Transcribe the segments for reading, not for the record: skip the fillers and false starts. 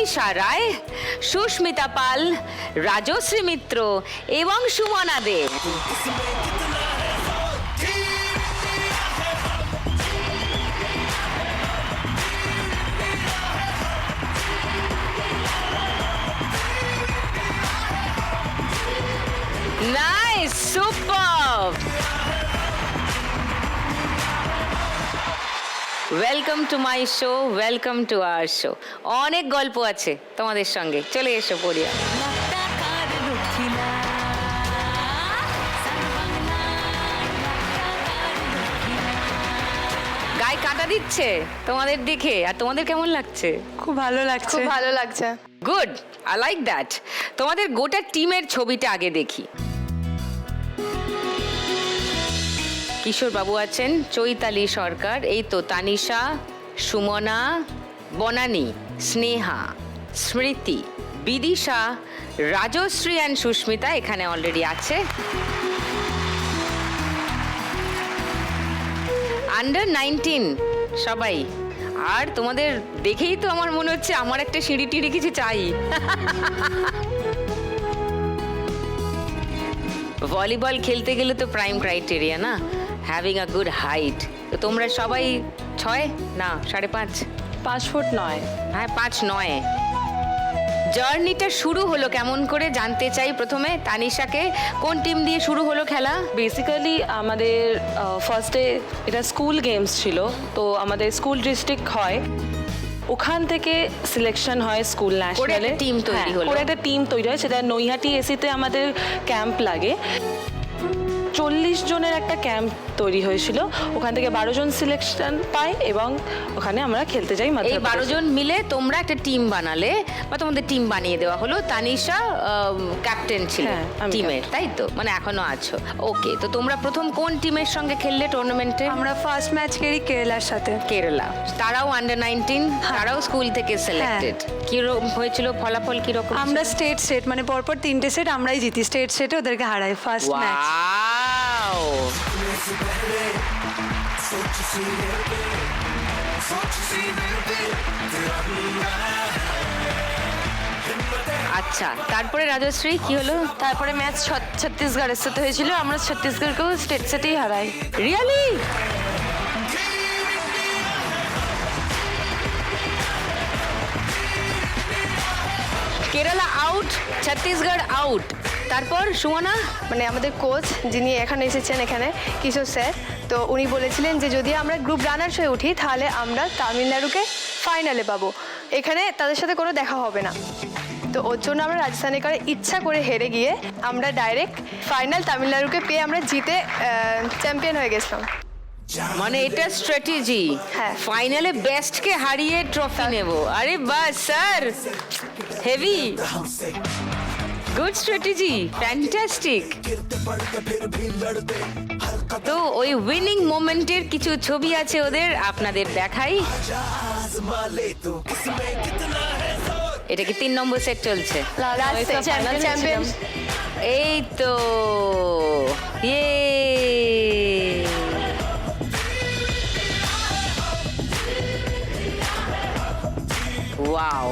তানিশা রায়, সুস্মিতা পাল, রাজশ্রী মিত্র এবং সুমনা দে। Nice, superb. Welcome to my show, welcome to our show. অনেক গল্প আছে তোমাদের সঙ্গে, চলে এসো পড়িয়া। গায়ে কাটা দিচ্ছে তোমাদের দেখে, আর তোমাদের কেমন লাগছে? খুব ভালো লাগছে, খুব ভালো লাগছে। Good, I like that. তোমাদের গোটা টিমের ছবিটা আগে দেখি। কিশোর বাবু আছেন, চৈতালি সরকার, এই তো তানিশা, সুমনা, বনানী, স্নেহা, স্মৃতি, বিদিশা, রাজশ্রী অ্যান্ড সুস্মিতা এখানে অলরেডি আছে। আন্ডার 19 সবাই। আর তোমাদের দেখেই তো আমার মনে হচ্ছে আমার একটা সিঁড়ি টিড়ি কিছু চাই। ভলিবল খেলতে গেলে তো প্রাইম ক্রাইটেরিয়া না, হ্যাভিং আ গুড হাইট। তো তোমরা সবাই 6 না 5.5? 5 ফুট 9। হ্যাঁ 5'9". জার্নিটা শুরু হলো কেমন করে জানতে চাই প্রথমে। তানিশাকে কোন টিম দিয়ে শুরু হলো খেলা? বেসিক্যালি আমাদের ফার্স্টে এটা স্কুল গেমস ছিল, তো আমাদের স্কুল ডিস্ট্রিক্ট হয়, ওখান থেকে সিলেকশন হয় স্কুল ন্যাশনালে, টিম তৈরি হলো। ওর একটা টিম তৈরি হয়, সেটা নৈহাটি এসিতে আমাদের ক্যাম্প লাগে। 40 জনের একটা ক্যাম্প তৈরি হয়েছিল, ওখান থেকে 12 জন সিলেকশন পায় এবং ওখানে আমরা খেলতে যাই। এই 12 জন মিলে তোমরা একটা টিম বানালে বা তোমাদের টিম বানিয়ে দেওয়া হলো। তানিশা ক্যাপ্টেন ছিল টিমের, তাই তো? মানে এখনো আছো। ওকে, তো তোমরা প্রথম কোন টিমের সঙ্গে খেললে টুর্নামেন্টে? আমরা ফার্স্ট ম্যাচ খেলি কেরালার সাথে। কেরালা, তারাও আন্ডার 19, তারাও স্কুল থেকে সিলেক্টেড। কিরকম হয়েছিল ফলাফল? কিরকম? আমরা স্টেট সেট, মানে পরপর 3টে সেট আমরাই জিতি, স্টেট সেটে ওদেরকে হারাই ফার্স্ট ম্যাচ। ওয়াও, আচ্ছা, তারপরে রাজশ্রী কি হলো? তারপরে ম্যাচ ছত্তিশগড়ের সাথে হয়েছিল, আমরা ছত্তিশগড়কেও স্টেট সেটেই হারাই। Really? Kerala out, Chhattisgarh out. তারপর সুমনা, মানে আমাদের কোচ যিনি এখানে এসেছেন, এখানে কিশোর স্যার, তো উনি বলেছিলেন যে যদি আমরা গ্রুপ রানার্স হয়ে উঠি তাহলে আমরা তামিলনাড়ুকে ফাইনালে পাবো, এখানে তাদের সাথে কোনো দেখা হবে না। তো ওর জন্য আমরা রাজস্থানে করে ইচ্ছা করে হেরে গিয়ে আমরা ডাইরেক্ট ফাইনাল তামিলনাড়ুকে পেয়ে আমরা জিতে চ্যাম্পিয়ন হয়ে গেছিলাম। মানে এটা স্ট্র্যাটেজি, হ্যাঁ। ফাইনালে বেস্টকে হারিয়ে ট্রফি নেব। আরে বাস sir, heavy, good strategy, fantastic. তো ওই উইনিং মোমেন্টের কিছু ছবি আছে ওদের, আপনাদের দেখাই। এটা কি 3 নম্বর সেট চলছে? চ্যাম্পিয়ন। এই তো, ইয়ে, ওয়াও।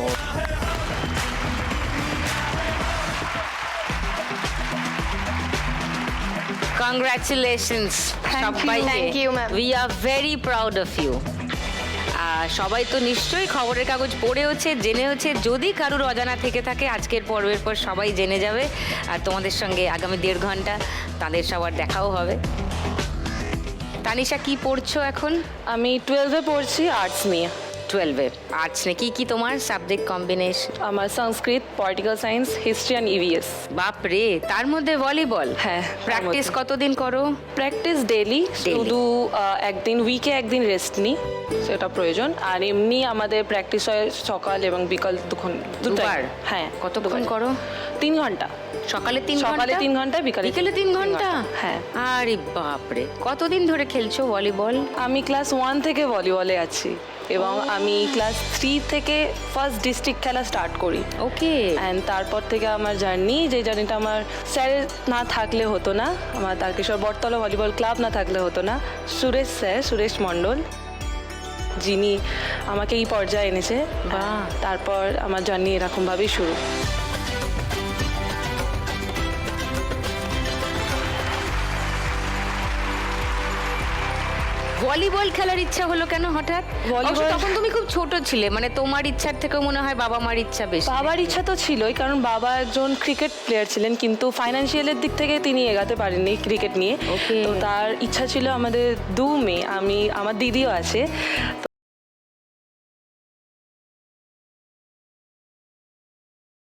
কংগ্রাচুলেশনস সবাইকে। Thank you, ma'am. We are very proud of you. সবাই তো নিশ্চয়ই খবরের কাগজ পড়েওছে, জেনেওছে। যদি কারুর অজানা থেকে থাকে, আজকের পর্বের পর সবাই জেনে যাবে। আর তোমাদের সঙ্গে আগামী 1.5 ঘন্টা তাদের সবার দেখাও হবে। তানিশা কি পড়ছো এখন? আমি 12-এ পড়ছি, আর্টস নিয়ে। 12-এ আর্টস নিয়ে কি কি তোমার সাবজেক্ট কম্বিনেশন? আমার Sanskrit, political science, history and EVS. বাপ রে, তার মধ্যে ভলিবল? হ্যাঁ। প্র্যাকটিস কতদিন করো? প্র্যাকটিস ডেইলি, শুধু একদিন উইকে একদিন রেস্ট নিই, সেটা প্রয়োজন। আর এমনি আমাদের প্র্যাকটিস হয় সকাল এবং বিকাল দুবার? হ্যাঁ। কতক্ষণ করো? 3 ঘন্টা। সকালে 3 ঘন্টা? সকালে 3 ঘন্টা, বিকালে 3 ঘন্টা? হ্যাঁ। আরে বাপরে, কতদিন ধরে খেলছো ভলিবল? আমি ক্লাস 1 থেকে ভলিবলে আছি এবং আমি ক্লাস 3 থেকে ফার্স্ট ডিস্ট্রিক্ট খেলা স্টার্ট করি। ওকে। অ্যান্ড তারপর থেকে আমার জার্নি, যে জার্নিটা আমার স্যারের না থাকলে হতো না, আমার তারকেশ্বর বটতলা ভলিবল ক্লাব না থাকলে হতো না। সুরেশ স্যার, সুরেশ মণ্ডল, যিনি আমাকে এই পর্যায়ে এনেছে। বাহ। তারপর আমার জার্নি এরকমভাবেই শুরু। ভলিবল খেলার ইচ্ছা হলো কেন হঠাৎ? ভলিবল- অবশ্য তখন তুমি খুব ছোট ছিলে, মানে তোমার ইচ্ছার থেকেও মনে হয় বাবা মার ইচ্ছা বেশি। বাবার ইচ্ছা তো ছিলই, কারণ বাবা একজন ক্রিকেট প্লেয়ার ছিলেন, কিন্তু ফাইন্যান্সিয়ালের দিক থেকে তিনি এগাতে পারেননি ক্রিকেট নিয়ে। Okay. তো তার ইচ্ছা ছিল আমাদের 2 মেয়ে, আমার দিদিও আছে।